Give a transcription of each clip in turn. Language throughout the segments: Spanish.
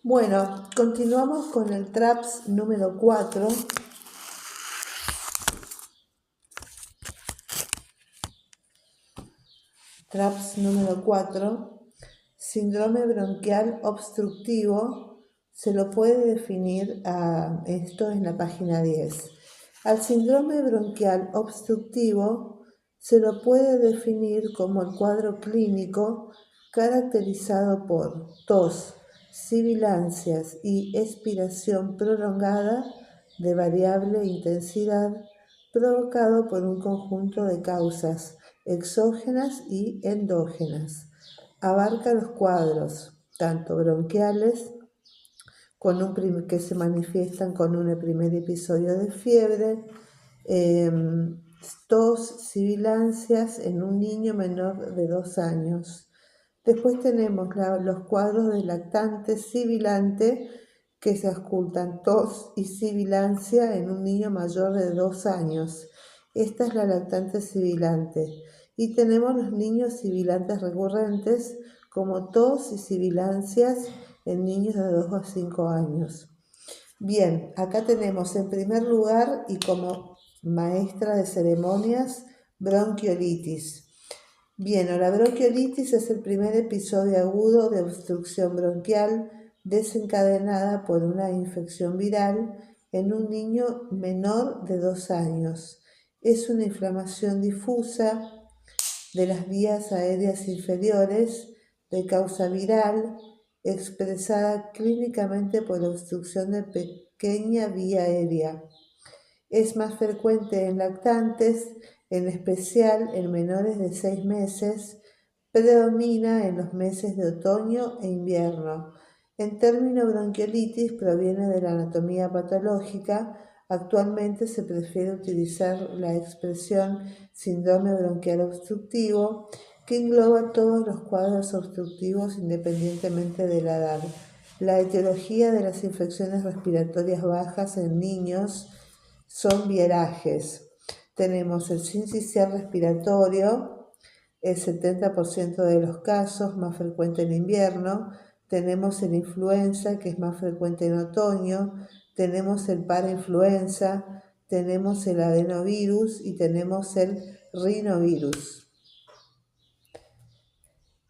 Bueno, continuamos con el TRAPS número 4. TRAPS número 4, síndrome bronquial obstructivo, se lo puede definir esto en la página 10. Al síndrome bronquial obstructivo se lo puede definir como el cuadro clínico caracterizado por tos, sibilancias y expiración prolongada de variable intensidad provocado por un conjunto de causas exógenas y endógenas. Abarca los cuadros tanto bronquiales que se manifiestan con un primer episodio de fiebre, tos, sibilancias en un niño menor de 2 años. Después tenemos los cuadros de lactante sibilante que se auscultan tos y sibilancia en un niño mayor de 2 años. Esta es la lactante sibilante. Y tenemos los niños sibilantes recurrentes como tos y sibilancias en niños de 2 a 5 años. Bien, acá tenemos en primer lugar y como maestra de ceremonias, bronquiolitis. Bien, la bronquiolitis es el primer episodio agudo de obstrucción bronquial desencadenada por una infección viral en un niño menor de 2 años. Es una inflamación difusa de las vías aéreas inferiores de causa viral expresada clínicamente por obstrucción de pequeña vía aérea. Es más frecuente en lactantes, en especial en menores de 6 meses, predomina en los meses de otoño e invierno. En término bronquiolitis proviene de la anatomía patológica. Actualmente se prefiere utilizar la expresión síndrome bronquial obstructivo, que engloba todos los cuadros obstructivos independientemente de la edad. La etiología de las infecciones respiratorias bajas en niños son vierajes. Tenemos el sincicial respiratorio, el 70% de los casos, más frecuente en invierno. Tenemos el influenza, que es más frecuente en otoño. Tenemos el parainfluenza, tenemos el adenovirus y tenemos el rinovirus.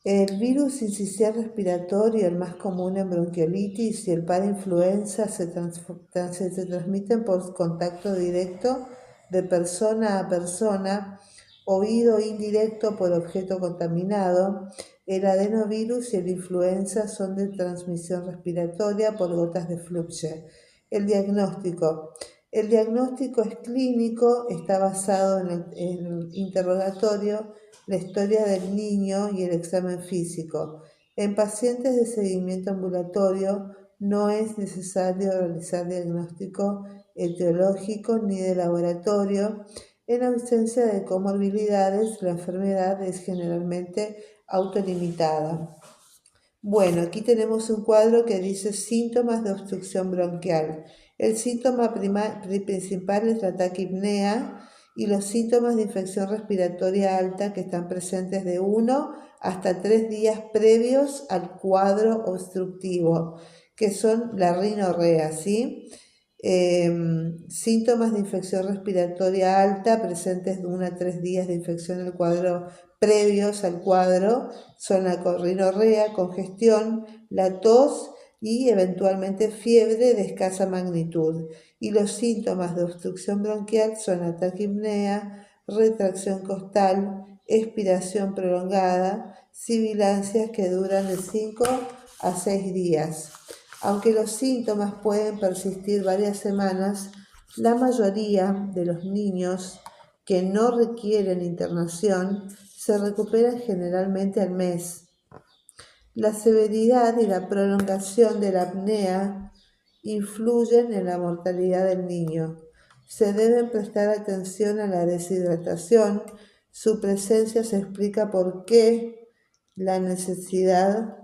El virus sincicial respiratorio, el más común en bronquiolitis, y el parainfluenza se transmiten por contacto directo de persona a persona, oído indirecto por objeto contaminado. El adenovirus y el influenza son de transmisión respiratoria por gotas de fluxe. El diagnóstico. El diagnóstico es clínico, está basado en el interrogatorio, la historia del niño y el examen físico. En pacientes de seguimiento ambulatorio no es necesario realizar diagnóstico etiológico ni de laboratorio. En ausencia de comorbilidades, la enfermedad es generalmente autolimitada. Bueno, aquí tenemos un cuadro que dice síntomas de obstrucción bronquial. El síntoma principal es la taquipnea y los síntomas de infección respiratoria alta que están presentes de 1 hasta 3 días previos al cuadro obstructivo, que son la rinorrea, ¿sí? Síntomas de infección respiratoria alta presentes de 1 a 3 días de infección en el cuadro previos al cuadro son la rinorrea, congestión, la tos y eventualmente fiebre de escasa magnitud. Y los síntomas de obstrucción bronquial son la taquipnea, retracción costal, expiración prolongada, sibilancias que duran de 5 a 6 días. Aunque los síntomas pueden persistir varias semanas, la mayoría de los niños que no requieren internación se recuperan generalmente al mes. La severidad y la prolongación de la apnea influyen en la mortalidad del niño. Se debe prestar atención a la deshidratación. Su presencia se explica por qué la necesidad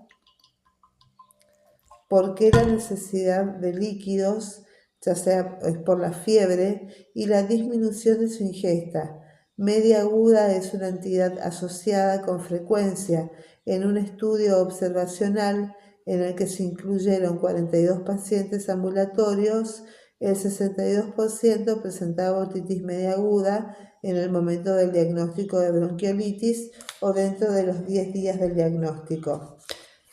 de líquidos, ya sea por la fiebre, y la disminución de su ingesta. Media aguda es una entidad asociada con frecuencia en un estudio observacional en el que se incluyeron 42 pacientes ambulatorios, el 62% presentaba otitis media aguda en el momento del diagnóstico de bronquiolitis o dentro de los 10 días del diagnóstico.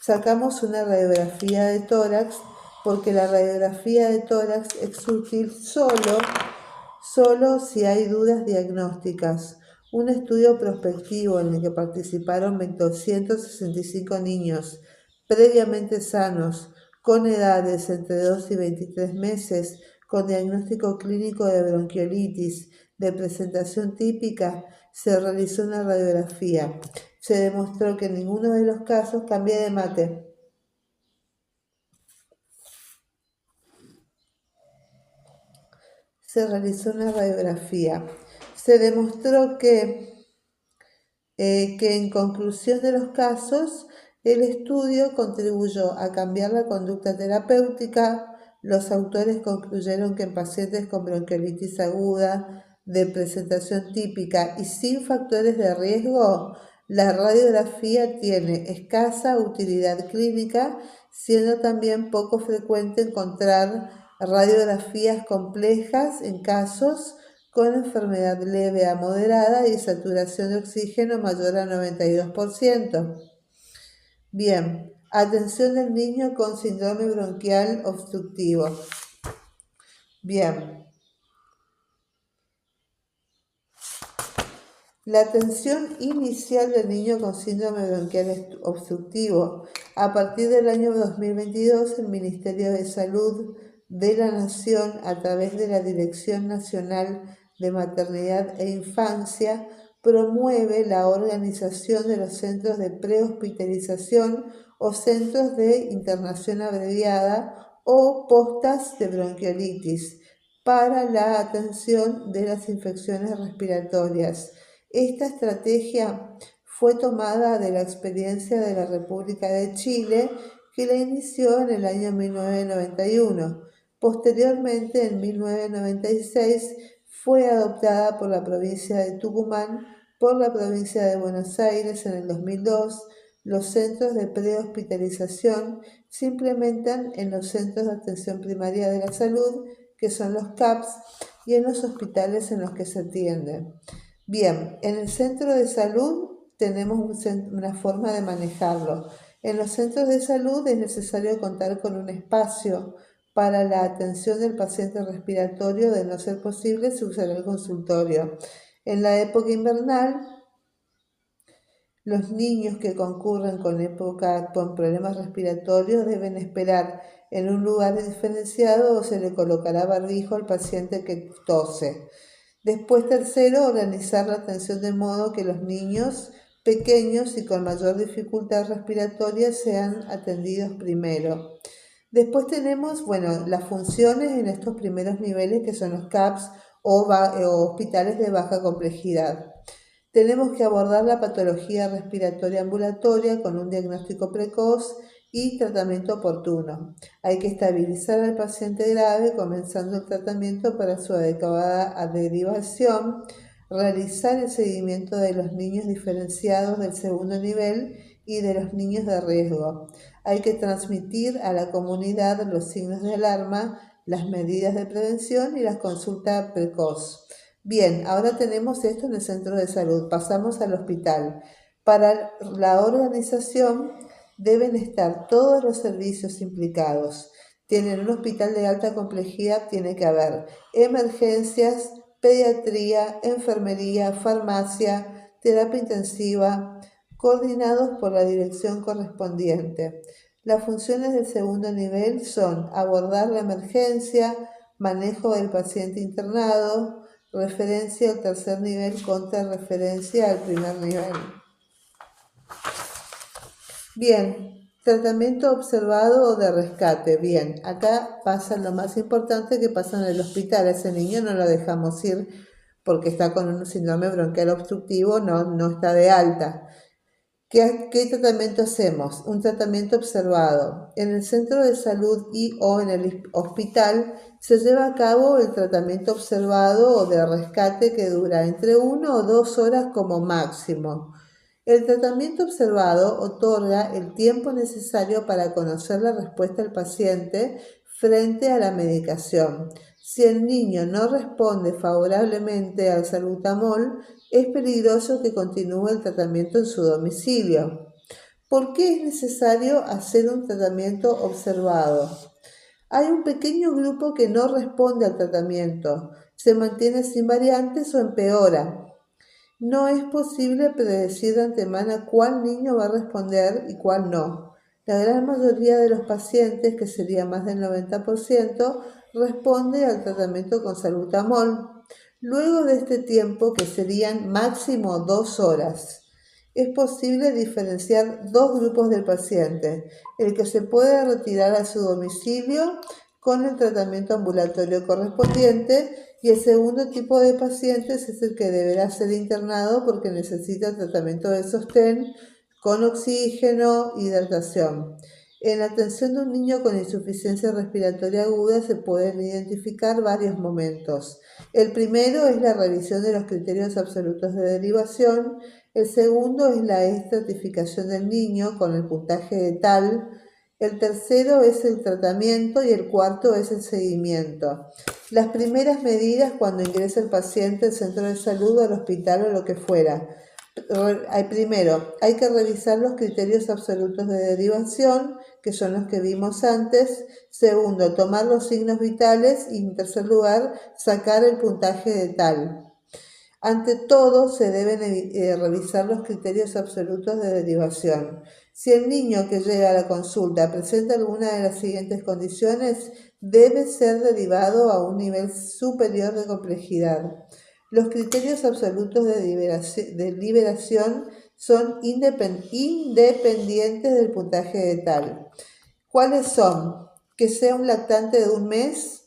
Sacamos una radiografía de tórax porque la radiografía de tórax es útil solo si hay dudas diagnósticas. Un estudio prospectivo en el que participaron 265 niños previamente sanos con edades entre 2 y 23 meses con diagnóstico clínico de bronquiolitis de presentación típica, se realizó una radiografía. Se demostró que en ninguno de los casos cambié de mate. Se realizó una radiografía. Se demostró que en conclusión de los casos, el estudio contribuyó a cambiar la conducta terapéutica. Los autores concluyeron que en pacientes con bronquiolitis aguda de presentación típica y sin factores de riesgo, la radiografía tiene escasa utilidad clínica, siendo también poco frecuente encontrar radiografías complejas en casos con enfermedad leve a moderada y saturación de oxígeno mayor a 92%. Bien, atención del niño con síndrome bronquial obstructivo. Bien. La atención inicial del niño con síndrome bronquial obstructivo. A partir del año 2022, el Ministerio de Salud de la Nación, a través de la Dirección Nacional de Maternidad e Infancia, promueve la organización de los centros de prehospitalización o centros de internación abreviada o postas de bronquiolitis para la atención de las infecciones respiratorias. Esta estrategia fue tomada de la experiencia de la República de Chile, que la inició en el año 1991. Posteriormente, en 1996, fue adoptada por la provincia de Tucumán, por la provincia de Buenos Aires en el 2002. Los centros de prehospitalización se implementan en los centros de atención primaria de la salud, que son los CAPS, y en los hospitales en los que se atienden. Bien, en el centro de salud tenemos una forma de manejarlo. En los centros de salud es necesario contar con un espacio para la atención del paciente respiratorio. De no ser posible, se usará el consultorio. En la época invernal, los niños que concurren con problemas respiratorios deben esperar en un lugar diferenciado o se le colocará barbijo al paciente que tose. Después, tercero, organizar la atención de modo que los niños pequeños y con mayor dificultad respiratoria sean atendidos primero. Después tenemos, las funciones en estos primeros niveles, que son los CAPS o hospitales de baja complejidad. Tenemos que abordar la patología respiratoria ambulatoria con un diagnóstico precoz y tratamiento oportuno. Hay que estabilizar al paciente grave, comenzando el tratamiento para su adecuada derivación, realizar el seguimiento de los niños diferenciados del segundo nivel y de los niños de riesgo. Hay que transmitir a la comunidad los signos de alarma, las medidas de prevención y la consulta precoz. Bien, ahora tenemos esto en el centro de salud. Pasamos al hospital. Para la organización deben estar todos los servicios implicados. Tienen un hospital de alta complejidad, tiene que haber emergencias, pediatría, enfermería, farmacia, terapia intensiva, coordinados por la dirección correspondiente. Las funciones del segundo nivel son abordar la emergencia, manejo del paciente internado, referencia al tercer nivel contra referencia al primer nivel. Bien, tratamiento observado o de rescate. Bien, acá pasa lo más importante que pasa en el hospital. A ese niño no lo dejamos ir porque está con un síndrome bronquial obstructivo, no está de alta. ¿Qué tratamiento hacemos? Un tratamiento observado. En el centro de salud o en el hospital se lleva a cabo el tratamiento observado o de rescate, que dura entre 1 o 2 horas como máximo. El tratamiento observado otorga el tiempo necesario para conocer la respuesta del paciente frente a la medicación. Si el niño no responde favorablemente al salbutamol, es peligroso que continúe el tratamiento en su domicilio. ¿Por qué es necesario hacer un tratamiento observado? Hay un pequeño grupo que no responde al tratamiento, se mantiene sin variantes o empeora. No es posible predecir de antemano cuál niño va a responder y cuál no. La gran mayoría de los pacientes, que sería más del 90%, responde al tratamiento con salbutamol. Luego de este tiempo, que serían máximo 2 horas, es posible diferenciar dos grupos del paciente: el que se puede retirar a su domicilio con el tratamiento ambulatorio correspondiente, y el segundo tipo de pacientes es el que deberá ser internado porque necesita tratamiento de sostén con oxígeno, hidratación. En la atención de un niño con insuficiencia respiratoria aguda se pueden identificar varios momentos. El primero es la revisión de los criterios absolutos de derivación. El segundo es la estratificación del niño con el puntaje de tal. El tercero es el tratamiento y el cuarto es el seguimiento. Las primeras medidas cuando ingresa el paciente al centro de salud o al hospital o lo que fuera. Primero, hay que revisar los criterios absolutos de derivación, que son los que vimos antes. Segundo, tomar los signos vitales. Y en tercer lugar, sacar el puntaje de tal. Ante todo, se deben revisar los criterios absolutos de derivación. Si el niño que llega a la consulta presenta alguna de las siguientes condiciones, debe ser derivado a un nivel superior de complejidad. Los criterios absolutos de liberación son independientes del puntaje de tal. ¿Cuáles son? Que sea un lactante de 1 mes,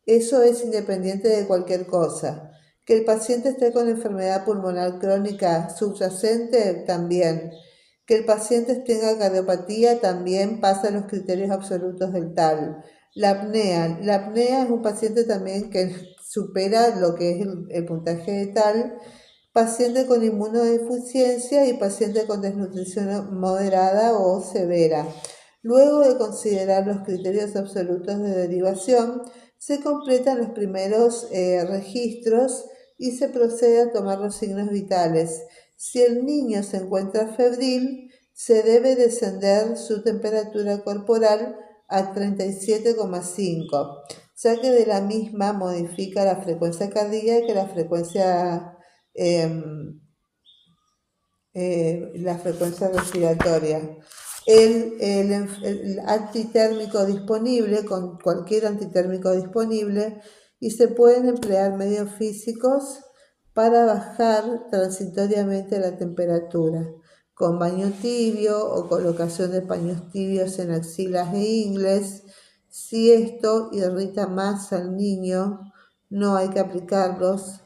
eso es independiente de cualquier cosa. Que el paciente esté con enfermedad pulmonar crónica subyacente, también. Que el paciente tenga cardiopatía, también pasa los criterios absolutos del tal. La apnea es un paciente también que supera lo que es el puntaje de tal. Paciente con inmunodeficiencia y paciente con desnutrición moderada o severa. Luego de considerar los criterios absolutos de derivación, se completan los primeros registros y se procede a tomar los signos vitales. Si el niño se encuentra febril, se debe descender su temperatura corporal a 37,5, ya que de la misma modifica la frecuencia cardíaca y la frecuencia respiratoria. El antitérmico disponible, con cualquier antitérmico disponible, y se pueden emplear medios físicos para bajar transitoriamente la temperatura, con baño tibio o colocación de paños tibios en axilas e ingles. Si esto irrita más al niño, no hay que aplicarlos.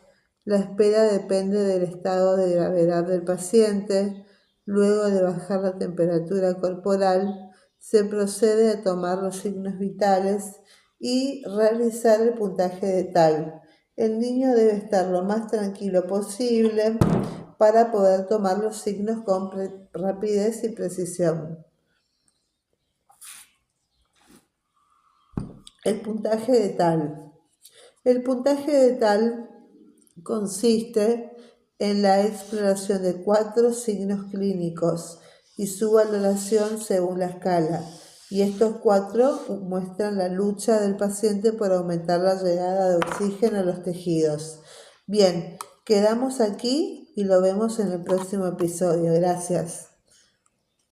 La espera depende del estado de gravedad del paciente. Luego de bajar la temperatura corporal, se procede a tomar los signos vitales y realizar el puntaje de tal. El niño debe estar lo más tranquilo posible para poder tomar los signos con rapidez y precisión. El puntaje de tal. El puntaje de tal consiste en la exploración de 4 signos clínicos y su valoración según la escala. Y estos 4 muestran la lucha del paciente por aumentar la llegada de oxígeno a los tejidos. Bien, quedamos aquí y lo vemos en el próximo episodio. Gracias.